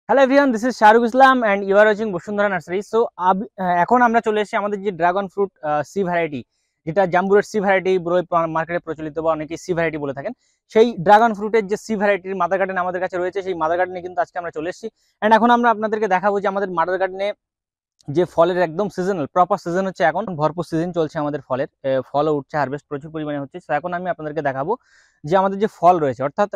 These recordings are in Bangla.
Hello everyone, this is Shahrukh Islam and you are watching Bashundhara nursery. So এখন আমরা চলে এসেছি আমাদের যে ড্রাগন ফ্রুট সি ভ্যারাইটি, যেটা জাম্বুরের সি ভ্যারাইটি মার্কেটে প্রচলিত বা অনেকে সি ভ্যারাইটি বলে থাকেন। সেই ড্রাগন ফ্রুটের যে সি ভ্যারাইটির মাদার গার্ডেন আমাদের কাছে রয়েছে, সেই মাদার গার্ডেনে কিন্তু আজকে আমরা চলে এসেছি। অ্যান্ড এখন আমরা আপনাদেরকে দেখাবো যে আমাদের মাদার গার্ডেনে যে ফলের একদম সিজনাল প্রপার সিজন হচ্ছে, এখন ভরপুর সিজন চলছে আমাদের ফলের, ফলও উঠছে, হারভেস্ট প্রচুর পরিমাণে হচ্ছে। তো এখন আমি আপনাদেরকে দেখাবো যে আমাদের যে ফল রয়েছে, অর্থাৎ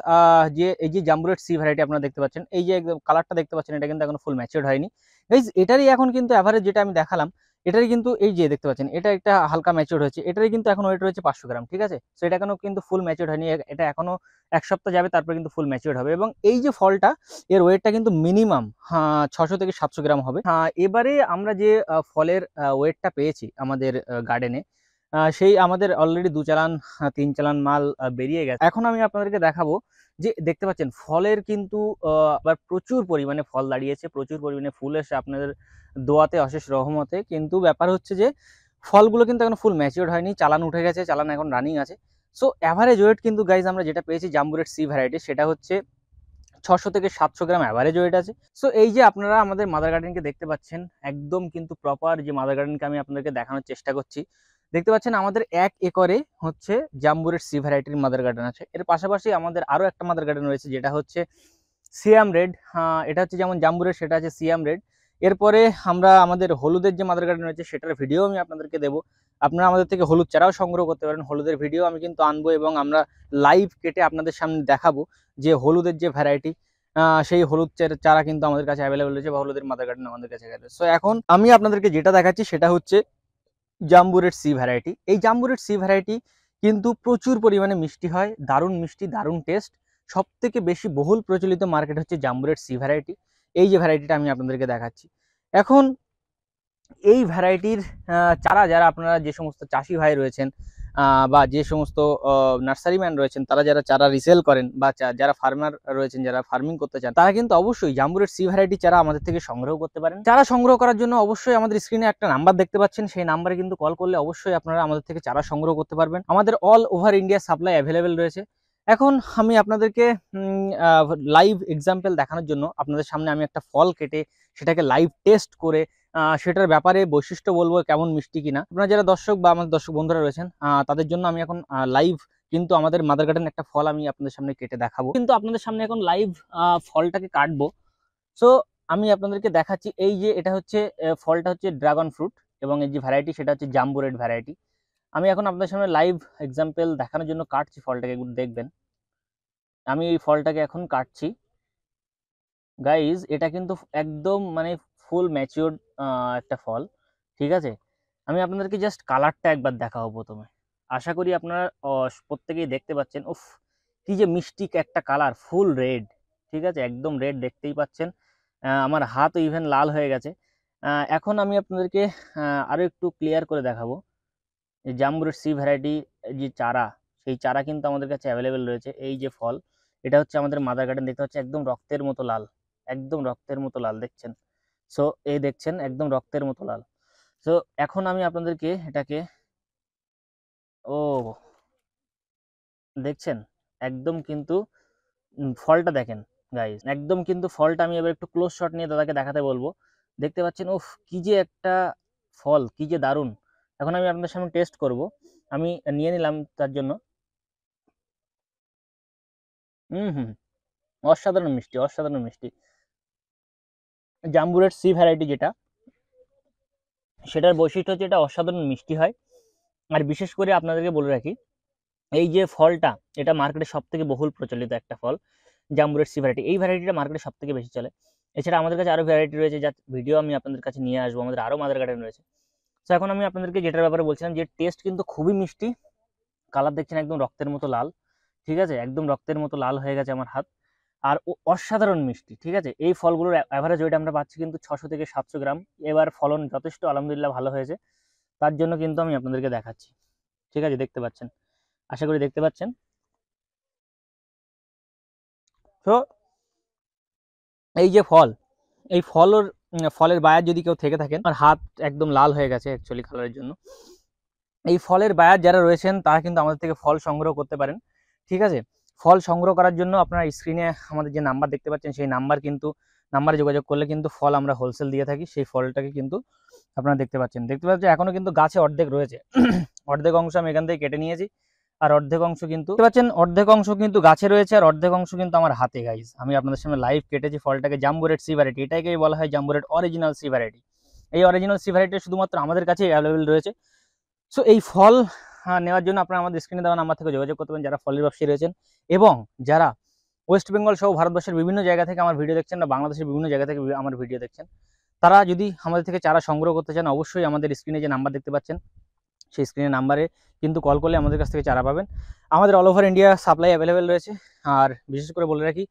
যে এই যে জাম্বুরেট সি ভ্যারাইটি আপনারা দেখতে পাচ্ছেন, এই যে কালারটা দেখতে পাচ্ছেন, এটা কিন্তু এখন ফুল ম্যাচিওর হয়নি গাইজ। এটারই এখন কিন্তু অ্যাভারেজ যেটা আমি দেখালাম, এটারই কিন্তু এই যে দেখতে পাচ্ছেন, এটা একটা হালকা ম্যাচিওর হয়েছে, এটারই কিন্তু এখন ওয়েট রয়েছে 500 গ্রাম। ঠিক আছে, তো এটা এখনো কিন্তু ফুল ম্যাচিওর হয়নি, এটা এখনো এক সপ্তাহ যাবে, তারপর কিন্তু ফুল ম্যাচিওর হবে। এবং এই যে ফলটা, এর ওয়েটটা কিন্তু মিনিমাম 600 থেকে 700 গ্রাম হবে। এবারে আমরা যে ফলের ওয়েটটা পেয়েছি আমাদের গার্ডেনে, সেই আমাদের অলরেডি 2 চালান 3 চালান মাল বেরিয়ে গেছে। এখন আমি আপনাদেরকে দেখাবো যে দেখতে পাচ্ছেন ফলের কিন্তু আবার প্রচুর পরিমাণে ফল দাঁড়িয়েছে, প্রচুর পরিমাণে ফুল এসে আপনাদের দোয়াতে, অশেষ রহমতে। কিন্তু ব্যাপার হচ্ছে যে ফলগুলো কিন্তু এখন ফুল ম্যাচিওর হয়নি, চালান উঠে গেছে, চালান এখন রানিং আছে। সো অ্যাভারেজ ওয়েট কিন্তু গাইজ আমরা যেটা পেয়েছি জাম্বুরেট সি ভ্যারাইটি, সেটা হচ্ছে 600 থেকে 700 গ্রাম অ্যাভারেজ ওয়েট আছে। সো এই যে আপনারা আমাদের মাদার গার্ডেনকে দেখতে পাচ্ছেন, একদম কিন্তু প্রপার যে মাদার গার্ডেনকে আমি আপনাদেরকে দেখানোর চেষ্টা করছি। দেখতে পাচ্ছেন আমাদের 1 একরে হচ্ছে জাম্বুরেট সি ভ্যারাইটির মাদার গার্ডেন আছে। এর পাশাপাশি আমাদের আরও একটা মাদার গার্ডেন রয়েছে, যেটা হচ্ছে সিয়াম রেড। এটা হচ্ছে যেমন জাম্বুরেট, সেটা আছে সিয়াম রেড। এরপরে আমরা আমাদের হলুদের যে মাদার গার্ডেন রয়েছে, সেটার ভিডিও আমি আপনাদেরকে দেবো। আপনারা আমাদের থেকে হলুদ চারাও সংগ্রহ করতে পারেন, হলুদের ভিডিও আমি কিন্তু আনবো এবং আমরা লাইভ কেটে আপনাদের সামনে দেখাবো যে হলুদের যে ভ্যারাইটি, সেই হলুদ চারা কিন্তু আমাদের কাছে অ্যাভেলেবল রয়েছে, বা হলুদের মাদার গার্ডেন আমাদের কাছে অ্যাভেলেবল। সো এখন আমি আপনাদেরকে যেটা দেখাচ্ছি সেটা হচ্ছে জাম্বুরেট সি ভ্যারাইটি। এই জাম্বুরেট সি ভ্যারাইটি কিন্তু প্রচুর পরিমাণে মিষ্টি হয়, দারুণ মিষ্টি, দারুণ টেস্ট। সব থেকে বেশি বহুল প্রচলিত মার্কেট হচ্ছে জাম্বুরেট সি ভ্যারাইটি। এই যে ভ্যারাইটিটা আমি আপনাদেরকে দেখাচ্ছি এখন, এই ভ্যারাইটির চারা যারা আপনারা যে সমস্ত চাষি ভাই রয়েছেন বা যে সমস্ত নার্সারি ম্যান রয়েছেন, তারা যারা চারা রিসেল করেন বা যারা ফার্মার রয়েছেন, যারা ফার্মিং করতে চান, তারা কিন্তু অবশ্যই জাম্বুরেট সি ভ্যারাইটি চারা আমাদের থেকে সংগ্রহ করতে পারেন। চারা সংগ্রহ করার জন্য অবশ্যই আমাদের স্ক্রিনে একটা নাম্বার দেখতে পাচ্ছেন, সেই নাম্বারে কিন্তু কল করলে অবশ্যই আপনারা আমাদের থেকে চারা সংগ্রহ করতে পারবেন। আমাদের all over India supply available রয়েছে। এখন আমি আপনাদেরকে লাইভ এক্সাম্পল দেখানোর জন্য আপনাদের সামনে আমি একটা ফল কেটে সেটাকে লাইভ টেস্ট করে সেটার ব্যাপারে বৈশিষ্ট্য বলবো, কেমন মিষ্টি কিনা। আপনারা যারা দর্শক বা আমাদের দর্শক বন্ধুরা রয়েছেন, তাদের জন্য আমি এখন লাইভ কিন্তু আমাদের মাদার গার্ডেন একটা ফল আমি আপনাদের সামনে কেটে দেখাবো, কিন্তু আপনাদের সামনে এখন লাইভ ফলটাকে কাটবো। সো আমি আপনাদেরকে দেখাচ্ছি, এই যে এটা হচ্ছে ফলটা হচ্ছে ড্রাগন ফ্রুট, এবং এই যে ভ্যারাইটি সেটা হচ্ছে জাম্বুরেট ভ্যারাইটি। আমি এখন আপনাদের সামনে লাইভ এক্সাম্পল দেখানোর জন্য কাটছি ফলটাকে, দেখবেন আমি এই ফলটাকে এখন কাটছি। গাইজ এটা কিন্তু একদম মানে ফুল ম্যাচিওর্ড একটা ফল। ঠিক আছে, আমি আপনাদেরকে জাস্ট কালারটা একবার দেখাবো প্রথমে। আশা করি আপনারা প্রত্যেকেই দেখতে পাচ্ছেন, উফ কি যে মিষ্টি একটা কালার, ফুল রেড। ঠিক আছে, একদম রেড দেখতেই পাচ্ছেন, আমার হাতও ইভেন লাল হয়ে গেছে। এখন আমি আপনাদেরকে আরও একটু ক্লিয়ার করে দেখাবো যে জাম্বুরেট সি ভ্যারাইটি যে চারা, সেই চারা কিন্তু আমাদের কাছে অ্যাভেলেবেল রয়েছে। এই যে ফল, এটা হচ্ছে আমাদের মাদার গার্ডেন, দেখতে হচ্ছে একদম রক্তের মতো লাল, একদম রক্তের মতো লাল দেখছেন। সো এই দেখছেন একদম রক্তের মতো লাল। সো এখন আমি আপনাদেরকে এটাকে, ও দেখছেন একদম কিন্তু ফলটা দেখেন গাইস, একদম কিন্তু ফলটা আমি এবার একটু ক্লোজ শট নিয়ে দাদাকে দেখাতে বলবো। দেখতে পাচ্ছেন, উফ কি যে একটা ফল, কি যে দারুণ। এখন আমি আপনাদের সামনে টেস্ট করব, আমি নিয়ে নিলাম তার জন্য। হুম, অসাধারণ মিষ্টি, অসাধারণ মিষ্টি। জাম্বুরেট সি ভ্যারাইটি যেটা, সেটার বৈশিষ্ট্য হচ্ছে এটা অসাধারণ মিষ্টি হয়। আর বিশেষ করে আপনাদেরকে বলে রাখি, এই যে ফলটা, এটা মার্কেটে সব থেকে বহুল প্রচলিত একটা ফল, জাম্বুরেট সি ভ্যারাইটি। এই ভ্যারাইটিটা মার্কেটে সব থেকে বেশি চলে। এছাড়া আমাদের কাছে আরও ভ্যারাইটি রয়েছে, যার ভিডিও আমি আপনাদের কাছে নিয়ে আসবো, আমাদের আরও মাদার গার্ডেন রয়েছে। তো এখন আমি আপনাদেরকে যেটার ব্যাপারে বলছিলাম, যে টেস্ট কিন্তু খুবই মিষ্টি, কালার দেখছেন একদম রক্তের মতো লাল। ঠিক আছে, একদম রক্তের মতো লাল হয়ে গেছে আমার হাত, আর অসাধারণ মিষ্টি। ঠিক আছে, এই ফলগুলোর অ্যাভারেজ ওয়েট আমরা পাচ্ছি কিন্তু 600 থেকে 700 গ্রাম। এবার ফলন যথেষ্ট আলহামদুলিল্লাহ ভালো হয়েছে, তার জন্য কিন্তু আমি আপনাদেরকে দেখাচ্ছি। ঠিক আছে, দেখতে পাচ্ছেন, আশা করি দেখতে পাচ্ছেন। তো এই যে ফল, এই ফলের বায়ার যদি কেউ থেকে থাকেন, আর হাত একদম লাল হয়ে গেছে অ্যাকচুয়ালি কালারের জন্য, এই ফলের বায়ার যারা রয়েছেন তারা কিন্তু আমাদের থেকে ফল সংগ্রহ করতে পারেন। ঠিক আছে, ফল সংগ্রহ করার জন্য আপনারা স্ক্রিনে আমাদের যে নাম্বার দেখতে পাচ্ছেন, সেই নাম্বার কিন্তু নাম্বারে যোগাযোগ করলে কিন্তু ফল আমরা হোলসেল দিয়ে থাকি। সেই ফলটাকে কিন্তু আপনারা দেখতে পাচ্ছেন এখনো কিন্তু গাছে অর্ধেক রয়েছে। অর্ধেক অংশ আমি এখান থেকে কেটে নিয়েছি, আর অর্ধেক অংশ কিন্তু দেখতে পাচ্ছেন, অর্ধেক অংশ কিন্তু গাছে রয়েছে আর অর্ধেক অংশ কিন্তু আমার হাতে গাইজ। আমি আপনাদের সামনে লাইভ কেটেছি ফলটাকে। জাম্বু রেড সি ভ্যারাইটি, এটাকেই বলা হয় জাম্বু রেড অরিজিনাল সি ভ্যারাইটি। এই অরিজিনাল সি ভ্যারাইটি শুধুমাত্র আমাদের কাছেই অ্যাভেলেবেল রয়েছে। সো এই ফল নেওয়ার জন্য আপনারা আমাদের স্ক্রিনে দেওয়া নাম্বার থেকে যোগাযোগ করতে পারেন, যারা ফলের ব্যবসায়ী রয়েছেন এবং যারা ওয়েস্ট বেঙ্গল সহ ভারতবর্ষের বিভিন্ন জায়গা থেকে আমার ভিডিও দেখছেন বা বাংলাদেশের বিভিন্ন জায়গা থেকে আমার ভিডিও দেখছেন, তারা যদি আমাদের থেকে চারা সংগ্রহ করতে চান, অবশ্যই আমাদের স্ক্রিনে যে নাম্বার দেখতে পাচ্ছেন সেই স্ক্রিনের নাম্বারে কিন্তু কল করলে আমাদের কাছ থেকে চারা পাবেন। আমাদের all over India supply available রয়েছে। আর বিশেষ করে বলে রাখি,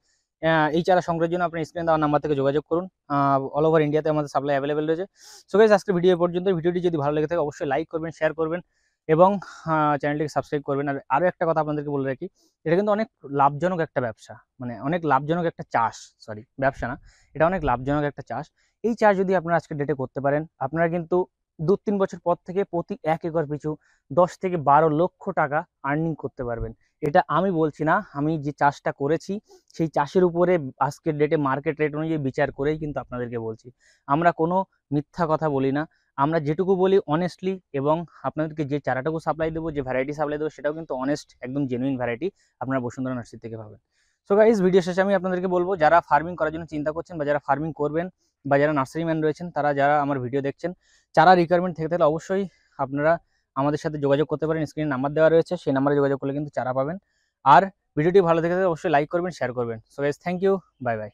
এই চারা সংগ্রহের জন্য আপনি স্ক্রিনে দেওয়া নাম্বার থেকে যোগাযোগ করুন। অল ওভার ইন্ডিয়াতে আমাদের সাপ্লাই অ্যাভেলেবেল রয়েছে। সো গাইস, আজকের ভিডিও পর্যন্ত। ভিডিওটি যদি ভালো লেগে থাকে অবশ্যই লাইক করবেন, শেয়ার করবেন এবং চ্যানেলটিকে সাবস্ক্রাইব করবেন। আর আরও একটা কথা আপনাদেরকে বলে রাখি, এটা কিন্তু অনেক লাভজনক একটা ব্যবসা, মানে অনেক লাভজনক একটা চাষ, সরি ব্যবসা না, এটা অনেক লাভজনক একটা চাষ। এই চাষ যদি আপনারা আজকের ডেটে করতে পারেন, আপনারা কিন্তু 2-3 বছর পর থেকে প্রতি 1 একর পিছু 10 থেকে 12 লক্ষ টাকা আর্নিং করতে পারবেন। এটা আমি বলছি না, আমি যে চাষটা করেছি সেই চাষের উপরে আজকের ডেটে মার্কেট রেট অনুযায়ী বিচার করেই কিন্তু আপনাদেরকে বলছি। আমরা কোনো মিথ্যা কথা বলি না, আমরা যেটুকু বলি অনেস্টলি, এবং আপনাদেরকে যে চারাটুকু সাপ্লাই দেবো, যে ভ্যারাইটি সাপ্লাই দেবো, সেটাও কিন্তু অনেস্ট, একদম জেনুইন ভ্যারাইটি আপনারা বসুন্ধরা নার্সারি থেকে পাবেন। সো গাইস, ভিডিও শেষে আমি আপনাদেরকে বলবো, যারা ফার্মিং করার জন্য চিন্তা করছেন বা যারা ফার্মিং করবেন বা যারা নার্সারি ম্যান রয়েছেন, তারা যারা আমার ভিডিও দেখছেন, চারা রিকোয়ারমেন্ট থেকে থাকলে অবশ্যই আপনারা আমাদের সাথে যোগাযোগ করতে পারেন। স্ক্রিনে নাম্বার দেওয়া রয়েছে, সেই নাম্বারে যোগাযোগ করলে কিন্তু চারা পাবেন। আর ভিডিওটি ভালো থেকে থাকলে অবশ্যই লাইক করবেন, শেয়ার করবেন। So guys, thank you, bye by.